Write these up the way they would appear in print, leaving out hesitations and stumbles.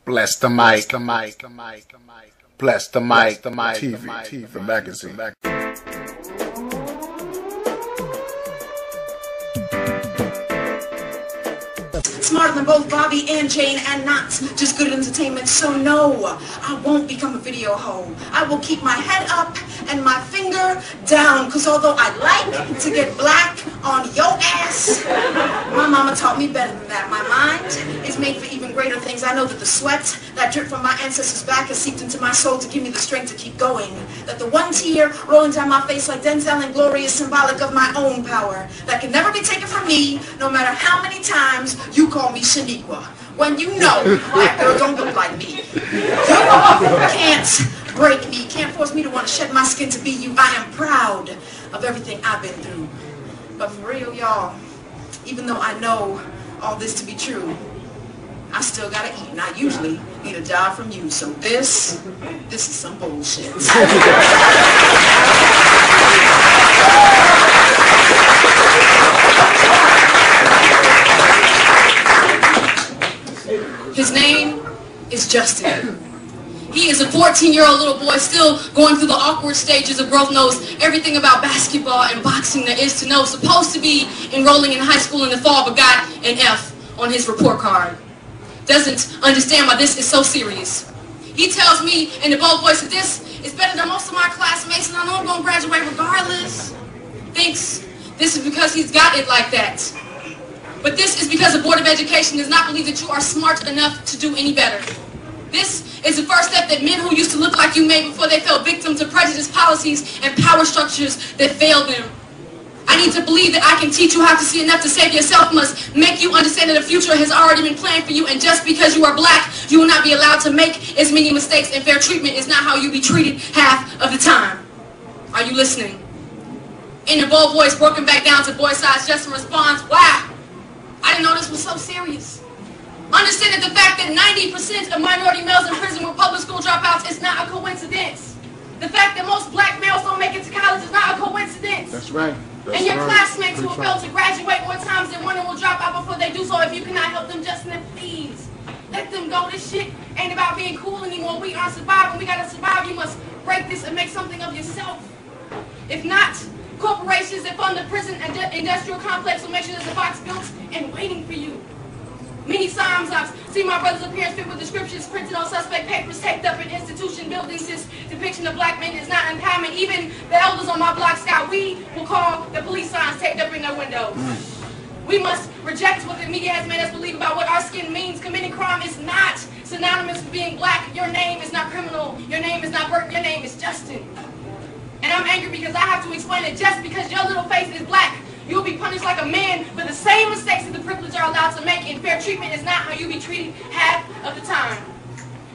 Bless the mic, bless the mic, TV, the magazine. Smarter than both Bobby and Jane, and not just good at entertainment. So no, I won't become a video hoe. I will keep my head up and my finger down, because although I like to get black on your ass, my mama taught me better than that. My mind is made for even greater things. I know that the sweat that dripped from my ancestors' back has seeped into my soul to give me the strength to keep going. That the one tear rolling down my face like Denzel and Glory is symbolic of my own power that can never be taken from me, no matter how many times you call me Shaniqua. When you know black girls don't look like me. You can't break me, can't force me to want to shed my skin to be you. I am proud of everything I've been through. But for real, y'all, even though I know all this to be true, I still gotta eat, and I usually need a job from you. So this is some bullshit. His name is Justin. He is a 14-year-old little boy still going through the awkward stages of growth, knows everything about basketball and boxing there is to know, supposed to be enrolling in high school in the fall, but got an F on his report card. Doesn't understand why this is so serious. He tells me in a bold voice that this is better than most of my classmates and I know I'm going to graduate regardless. Thinks this is because he's got it like that. But this is because the Board of Education does not believe that you are smart enough to do any better. This is the first step that men who used to look like you made before they fell victim to prejudice policies and power structures that failed them. I need to believe that I can teach you how to see enough to save yourself must make you understand that the future has already been planned for you, and just because you are black, you will not be allowed to make as many mistakes, and fair treatment is not how you be treated half of the time. Are you listening? In a bold voice, broken back down to boy size, Justin responds, wow, I didn't know this was so serious. Understand that the fact that 90% of minority males in prison were public school dropouts is not a coincidence. The fact that most black males don't make it to college is not a coincidence. That's right. And your classmates who will fail to graduate more times than one and will drop out before they do so. If you cannot help them, Justin, please let them go. This shit ain't about being cool anymore. We are surviving. We gotta survive. You must break this and make something of yourself. If not, corporations that fund the prison and industrial complex will make sure there's a box built and waiting for you. Many times I've seen my brother's appearance filled with descriptions printed on suspect papers, taped up in institution buildings. This depiction of black men is not uncommon. Even the elders on my block, Scott, we will call the police signs taped up in their windows. We must reject what the media has made us believe about what our skin means. Committing crime is not synonymous with being black. Your name is not criminal. Your name is not Bert. Your name is Justin. And I'm angry because I have to explain that just because your little face is black, you'll be punished like a man for the same mistakes that the privileged are allowed to make, and fair treatment is not how you be treated half of the time.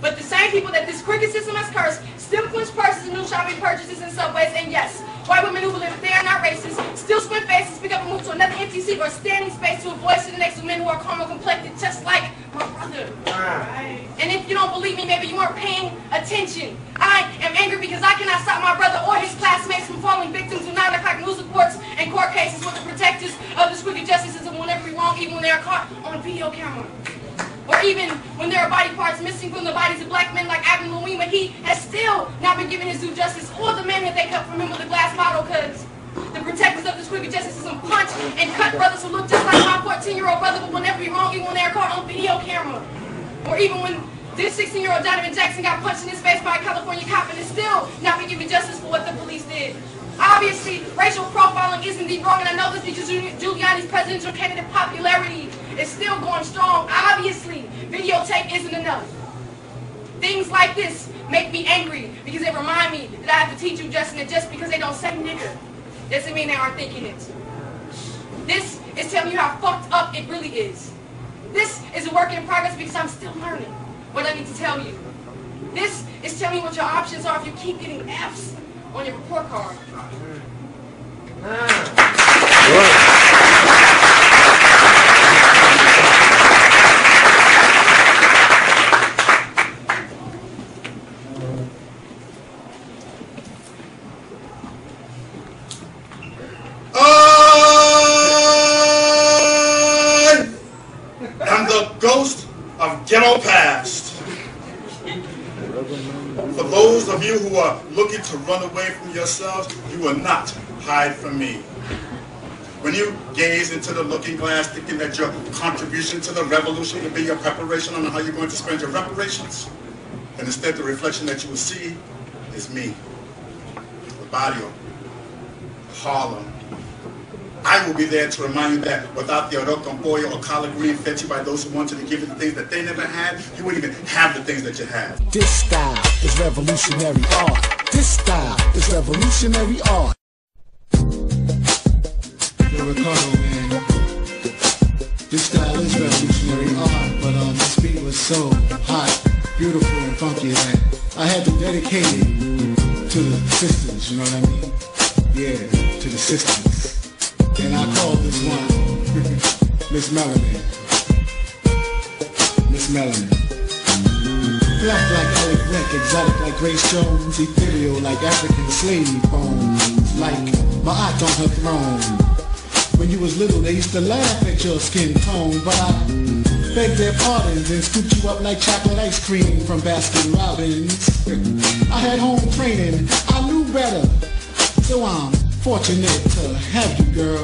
But the same people that this crooked system has cursed still clinch purses and new shopping purchases in subways, and yes, white women who believe that they are not racist still squint faces, pick up and move to another empty seat or standing space to avoid sitting next to men who are caramel complected just like my brother. And if you don't believe me, maybe you weren't paying attention. I am angry because I cannot stop my brother or his classmates from falling victim to 9 o'clock news reports and court cases where the protectors of this crooked justice system will never be wrong, even when they are caught on video camera. Or even when there are body parts missing from the bodies of black men like Abner Louima, he has still not been given his due justice, or the man that they cut from him with a glass bottle, because the protectors of this crooked justice system punch and cut brothers who look just like my 14-year-old brother but will never be wrong, even when they are caught on video camera. Or even when this 16-year-old Donovan Jackson got punched in his face by a California cop and is still not been given justice for what the police did. Obviously, racial profiling is indeed wrong, and I know this because Giuliani's presidential candidate popularity is still going strong. Obviously, videotape isn't enough. Things like this make me angry because they remind me that I have to teach you, Justin, that just because they don't say nigga doesn't mean they aren't thinking it. This is telling you how fucked up it really is. This is a work in progress because I'm still learning what I need to tell you. This is telling you what your options are if you keep getting F's on your report card. I am the ghost of ghetto past. For those of you who are looking to run away from yourselves, you will not hide from me. When you gaze into the looking glass thinking that your contribution to the revolution will be your preparation on how you're going to spend your reparations, and instead the reflection that you will see is me, the barrio, Harlem. I will be there to remind you that without the arroz con pollo or collard green fed to you by those who wanted to give you the things that they never had, you wouldn't even have the things that you have. This style is revolutionary art. This style is revolutionary art. Yo, Ricardo, man, this style is revolutionary art, but this beat was so hot, beautiful, and funky that I had to dedicate it to the sisters, you know what I mean? Yeah, to the sisters. And I call this one Miss Melanin. Miss Melanin. Black like Alec Black, exotic like Grace Jones, ethereal like African slave bones, like Ma'at on her throne. When you was little, they used to laugh at your skin tone, but I begged their pardons and scooped you up like chocolate ice cream from Baskin Robbins. I had home training, I knew better, so I'm fortunate to have you, girl,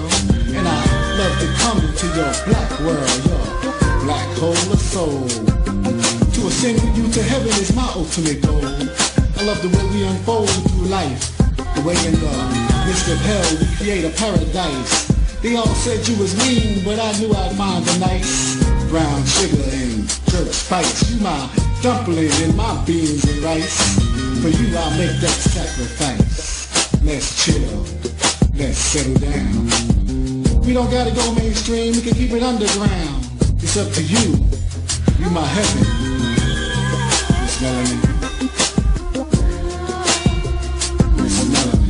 and I love to come into your black world, your black hole of soul. To ascend with you to heaven is my ultimate goal. I love the way we unfold through life, the way in the midst of hell we create a paradise. They all said you was mean, but I knew I'd find a nice brown sugar and jerk spice. You my dumpling and my beans and rice. For you I'll make that sacrifice. Let's chill, let's settle down. We don't gotta go mainstream, we can keep it underground. It's up to you, you my heaven, Miss Melanin. Miss Melanin.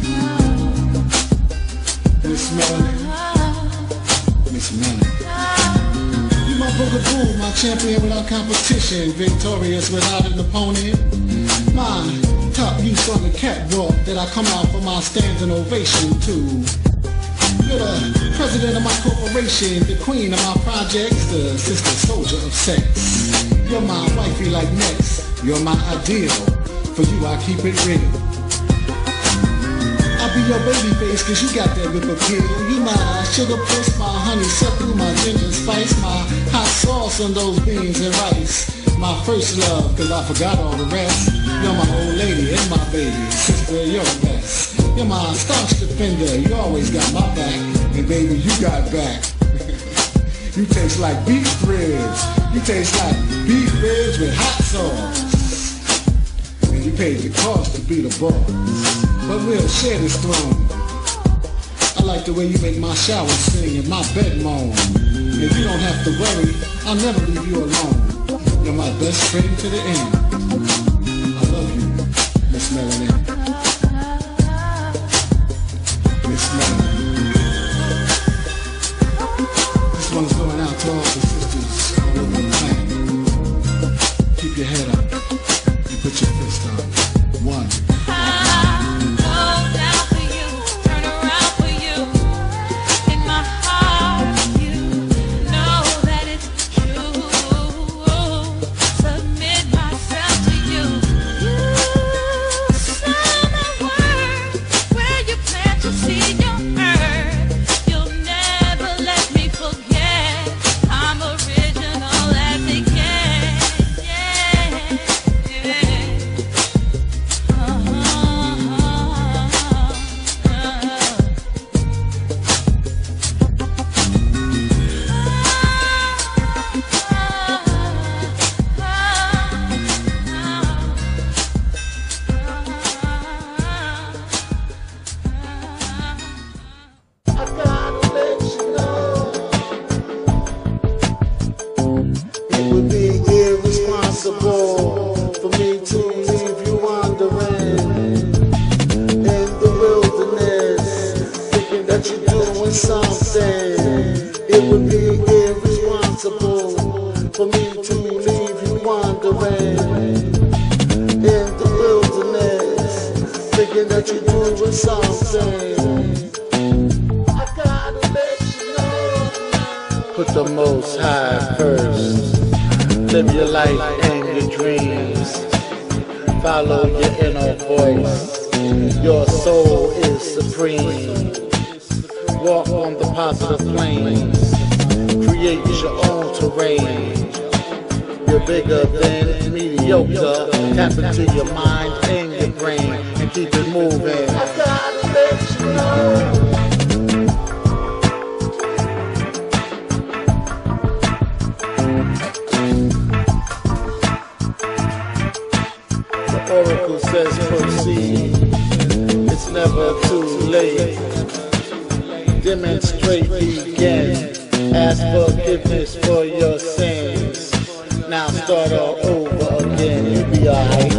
Miss Melanin. Miss Melanin. You my boogaboo, my champion without competition, victorious without an opponent. My top use on the catwalk that I come out for my standing ovation to. You're the president of my corporation, the queen of my projects, the sister soldier of sex. You're my wifey like next, you're my ideal, for you I keep it real. I'll be your baby face cause you got that whip appeal. You my sugar puss, my honeysuckle, my ginger spice, my hot sauce on those beans and rice. My first love, cause I forgot all the rest. You're my old lady and my baby, sister, you're the best. You're my staunch defender, you always got my back. And baby, you got back. You taste like beef ribs. You taste like beef ribs with hot sauce. And you paid the cost to be the boss. But we'll share this throne. I like the way you make my shower sing and my bed moan. And you don't have to worry, I'll never leave you alone. You're my best friend to the end. I love you, Miss Melanin. Miss Melanin. This one's going out to all the sisters all over the planet. Keep your head up and put your fist up. One. For me to leave you wandering in the wilderness, thinking that you're doing something. It would be irresponsible for me to leave you wandering in the wilderness, thinking that you're doing something. I gotta let you know. Put the Most High first. Live your life and your dreams. Follow your inner voice. Your soul is supreme. Walk on the positive planes. Create your own terrain. You're bigger than mediocre. Tap into your mind and your brain and keep it moving. I gotta let you know. The oracle says proceed. It's never too late. Demonstrate, begin. Ask forgiveness for your sins. Now start all over again. You be alright.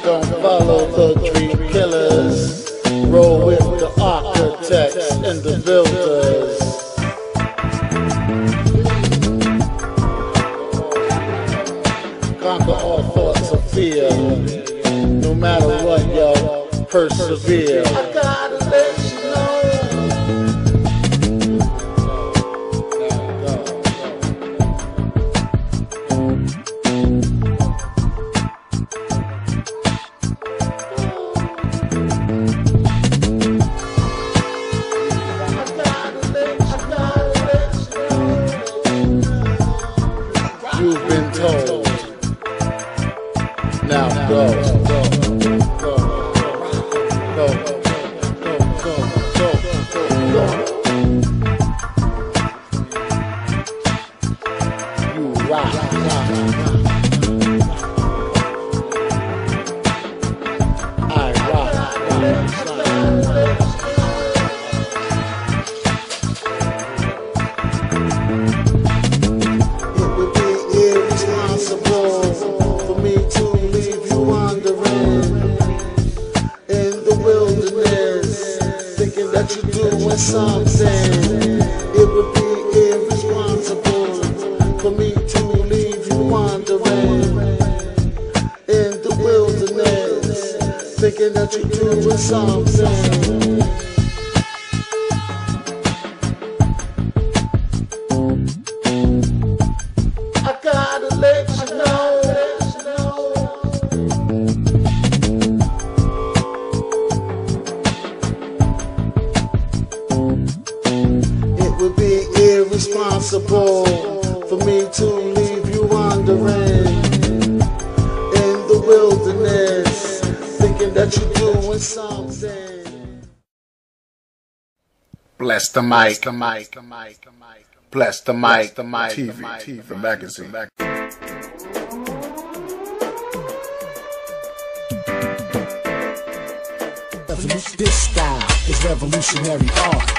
Don't follow the dream killers. Roll with the architects and the builders. Conquer all thoughts of fear. No matter what, yo, persevere. I gotta let you know. You've been told. Now go. Go. Go. Go. Go. Go. Go. Go. You rock. I rock. For me to leave you wandering in the wilderness, thinking that you're doing something. It would be irresponsible for me to leave you wandering in the wilderness, thinking that you're doing something. I gotta let you know. It would be irresponsible for me to leave you wandering in the wilderness, thinking that you're doing something. Bless the mic. Bless the mic. TV, the magazine. This style is revolutionary art.